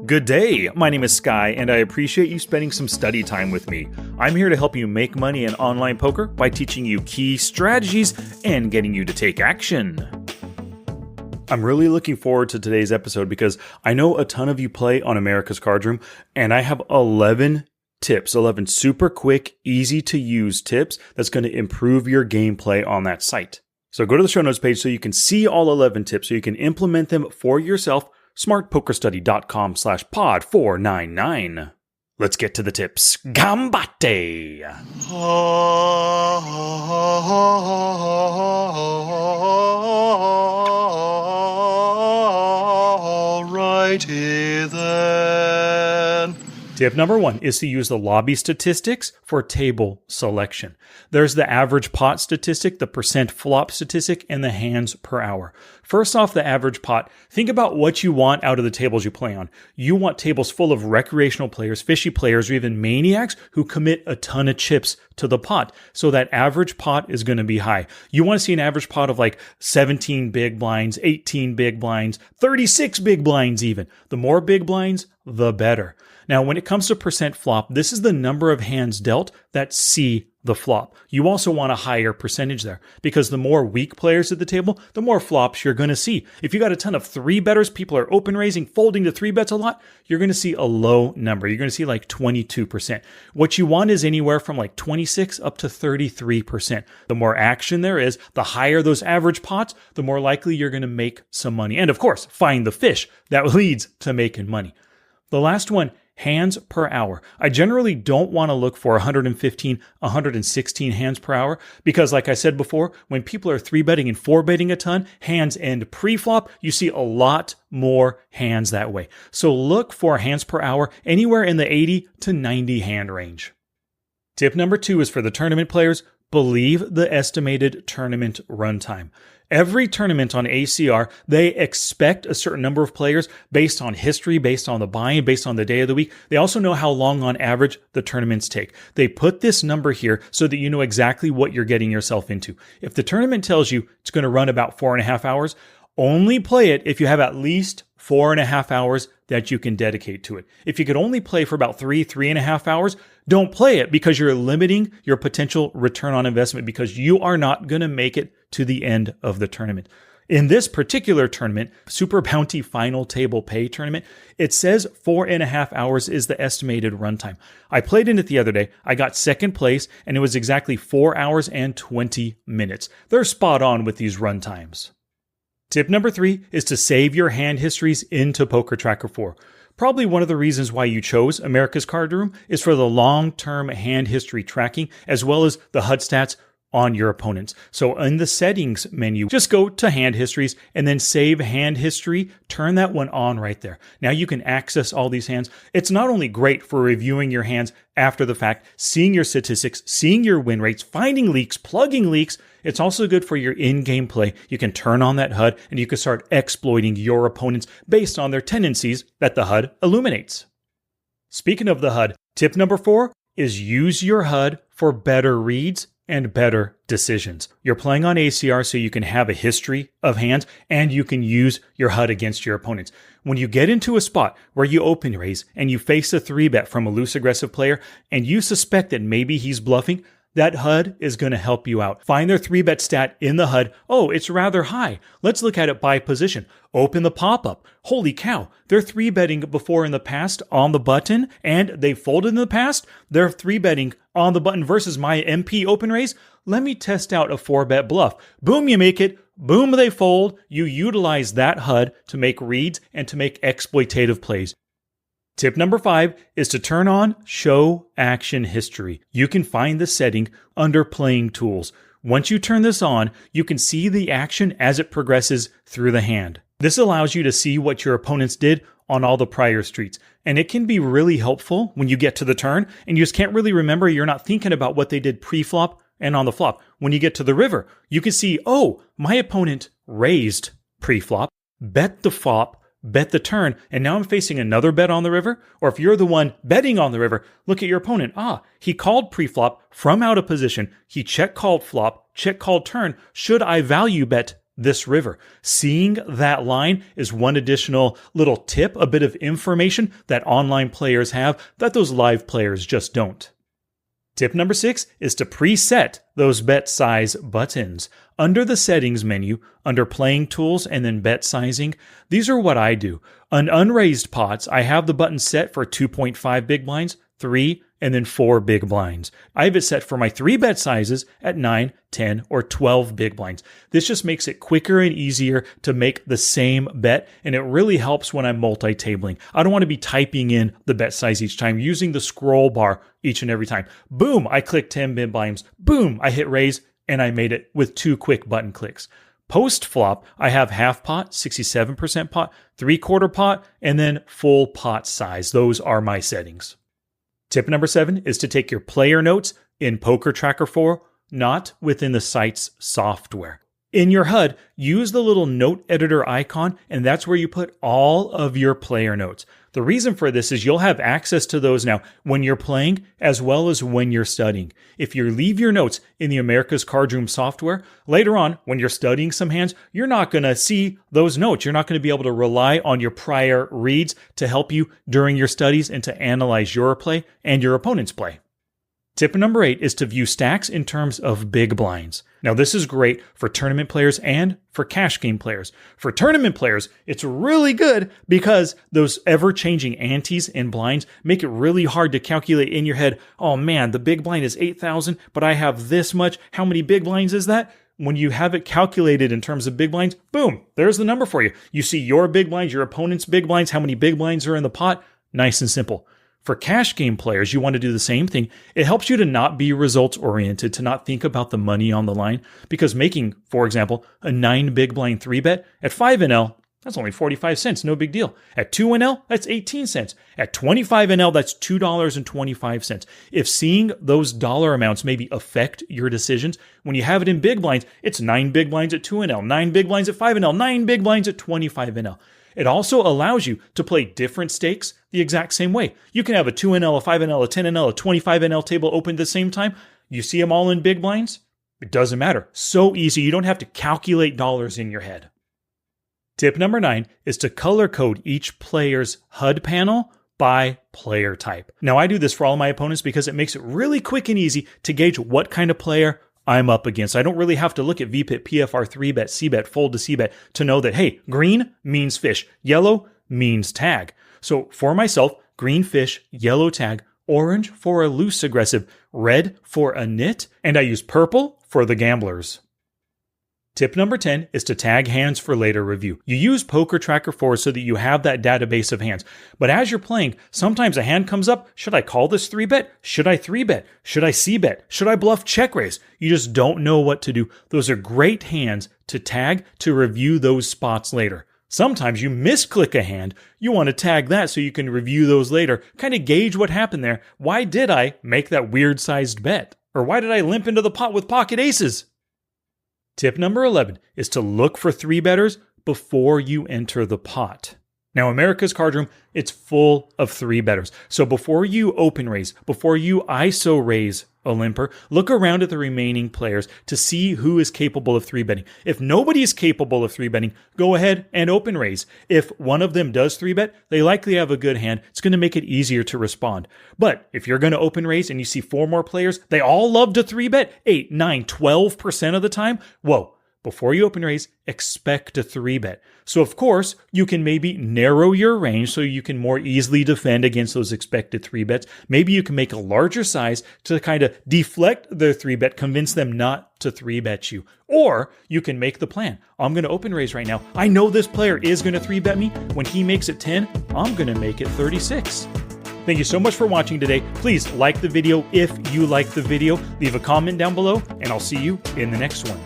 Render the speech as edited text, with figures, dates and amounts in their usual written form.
Good day, my name is Sky, and I appreciate you spending some study time with me. I'm here to help you make money in online poker by teaching you key strategies and getting you to take action. I'm really looking forward to today's episode because I know a ton of you play on America's Cardroom, and I have 11 tips, 11 super quick, easy to use tips that's going to improve your gameplay on that site. So go to the show notes page so you can see all 11 tips so you can implement them for yourself. smartpokerstudy.com/pod499. Let's get to the tips. Gambate! Alrighty then. Tip number 1 is to use the lobby statistics for table selection. There's the average pot statistic, the percent flop statistic, and the hands per hour. First off, the average pot. Think about what you want out of the tables you play on. You want tables full of recreational players, fishy players, or even maniacs who commit a ton of chips to the pot. So that average pot is going to be high. You want to see an average pot of like 17 big blinds, 18 big blinds, 36 big blinds even. The more big blinds, the better. Now, when it comes to percent flop, this is the number of hands dealt that see the flop. You also want a higher percentage there because the more weak players at the table, the more flops you're going to see. If you got a ton of 3-betters, people are open raising, folding to 3-bets a lot, you're going to see a low number. You're going to see like 22%. What you want is anywhere from like 26 up to 33%. The more action there is, the higher those average pots, the more likely you're going to make some money. And of course, find the fish. That leads to making money. The last one, hands per hour. I generally don't want to look for 115, 116 hands per hour because like I said before, when people are 3-betting and 4-betting a ton, hands end pre-flop, you see a lot more hands that way. So look for hands per hour anywhere in the 80 to 90 hand range. Tip number 2 is for the tournament players. Believe the estimated tournament runtime. Every tournament on ACR, they expect a certain number of players based on history, based on the buy-in, based on the day of the week. They also know how long on average the tournaments take. They put this number here so that you know exactly what you're getting yourself into. If the tournament tells you it's going to run about 4.5 hours, only play it if you have at least 4.5 hours that you can dedicate to it. If you could only play for about 3.5 hours, don't play it because you're limiting your potential return on investment because you are not going to make it to the end of the tournament. In this particular tournament, Super Bounty Final Table Pay tournament, it says 4.5 hours is the estimated runtime. I played in it the other day. I got second place and it was exactly 4 hours and 20 minutes. They're spot on with these run times. Tip number 3 is to save your hand histories into Poker Tracker 4. Probably one of the reasons why you chose America's Cardroom is for the long-term hand history tracking as well as the HUD stats on your opponents. So in the settings menu, just go to hand histories and then save hand history. Turn that one on right there. Now you can access all these hands. It's not only great for reviewing your hands after the fact, seeing your statistics, seeing your win rates, finding leaks, plugging leaks. It's also good for your in-game play. You can turn on that HUD and you can start exploiting your opponents based on their tendencies that the HUD illuminates. Speaking of the HUD, tip number 4 is use your HUD for better reads and better decisions. You're playing on ACR so you can have a history of hands and you can use your HUD against your opponents. When you get into a spot where you open raise and you face a 3-bet from a loose aggressive player and you suspect that maybe he's bluffing, that HUD is going to help you out. Find their 3-bet stat in the HUD. Oh, it's rather high. Let's look at it by position. Open the pop-up. Holy cow, they're 3-betting before in the past on the button, and they folded in the past. They're 3-betting on the button versus my MP open raise. Let me test out a 4-bet bluff. Boom, you make it. Boom, they fold. You utilize that HUD to make reads and to make exploitative plays. Tip number 5 is to turn on Show Action History. You can find the setting under Playing Tools. Once you turn this on, you can see the action as it progresses through the hand. This allows you to see what your opponents did on all the prior streets. And it can be really helpful when you get to the turn and you just can't really remember, you're not thinking about what they did pre-flop and on the flop. When you get to the river, you can see, oh, my opponent raised pre-flop, bet the flop, bet the turn, and now I'm facing another bet on the river. Or if you're the one betting on the river, look at your opponent. He called pre-flop from out of position. He check called flop, check called turn. Should I value bet this river. Seeing that line is one additional little tip, a bit of information that online players have that those live players just don't. Tip number 6 is to preset those bet size buttons. Under the settings menu, under playing tools and then bet sizing, these are what I do. On unraised pots, I have the button set for 2.5 big blinds, 3, and then 4 big blinds. I have it set for my 3 bet sizes at 9, 10, or 12 big blinds. This just makes it quicker and easier to make the same bet, and it really helps when I'm multi-tabling. I don't want to be typing in the bet size each time, using the scroll bar each and every time. Boom, I click 10 big blinds. Boom, I hit raise, and I made it with 2 quick button clicks. Post-flop, I have half pot, 67% pot, 3/4 pot, and then full pot size. Those are my settings. Tip number 7 is to take your player notes in Poker Tracker 4, not within the site's software. In your HUD, use the little note editor icon, and that's where you put all of your player notes. The reason for this is you'll have access to those now when you're playing as well as when you're studying. If you leave your notes in the America's Cardroom software, later on when you're studying some hands, you're not going to see those notes. You're not going to be able to rely on your prior reads to help you during your studies and to analyze your play and your opponent's play. Tip number 8 is to view stacks in terms of big blinds. Now, this is great for tournament players and for cash game players. For tournament players, it's really good because those ever-changing antes and blinds make it really hard to calculate in your head, oh man, the big blind is 8,000, but I have this much. How many big blinds is that? When you have it calculated in terms of big blinds, boom, there's the number for you. You see your big blinds, your opponent's big blinds, how many big blinds are in the pot. Nice and simple. For cash game players, you want to do the same thing. It helps you to not be results oriented, to not think about the money on the line, because making, for example, a 9 big blind 3-bet at 5NL, that's only 45 cents, no big deal. At 2NL, that's 18 cents. At 25NL, that's $2.25. If seeing those dollar amounts maybe affect your decisions, when you have it in big blinds, it's 9 big blinds at 2NL, 9 big blinds at 5NL, 9 big blinds at 25NL. It also allows you to play different stakes the exact same way. You can have a 2NL, a 5NL, a 10NL, a 25NL table open at the same time. You see them all in big blinds? It doesn't matter. So easy. You don't have to calculate dollars in your head. Tip number 9 is to color code each player's HUD panel by player type. Now, I do this for all my opponents because it makes it really quick and easy to gauge what kind of player I'm up against. I don't really have to look at VPIP, PFR, 3-bet, C-bet, fold to C-bet to know that, hey, green means fish, yellow means tag. So for myself, green fish, yellow tag, orange for a loose aggressive, red for a nit, and I use purple for the gamblers. Tip number 10 is to tag hands for later review. You use Poker Tracker 4 so that you have that database of hands. But as you're playing, sometimes a hand comes up. Should I call this 3-bet? Should I 3-bet? Should I C-bet? Should I bluff check raise? You just don't know what to do. Those are great hands to tag to review those spots later. Sometimes you misclick a hand. You want to tag that so you can review those later. Kind of gauge what happened there. Why did I make that weird-sized bet? Or why did I limp into the pot with pocket aces? Tip number 11 is to look for 3-betters before you enter the pot. Now, America's Cardroom, it's full of 3-betters. So before you open raise, before you ISO raise a limper, look around at the remaining players to see who is capable of 3-betting. If nobody is capable of 3-betting, go ahead and open raise. If one of them does 3-bet, they likely have a good hand. It's going to make it easier to respond. But if you're going to open raise and you see 4 more players, they all love to 3-bet 8, 9, 12% of the time. Whoa. Before you open raise, expect a 3-bet. So of course, you can maybe narrow your range so you can more easily defend against those expected 3-bets. Maybe you can make a larger size to kind of deflect their 3-bet, convince them not to 3-bet you. Or you can make the plan. I'm going to open raise right now. I know this player is going to 3-bet me. When he makes it 10, I'm going to make it 36. Thank you so much for watching today. Please like the video if you like the video. Leave a comment down below, and I'll see you in the next one.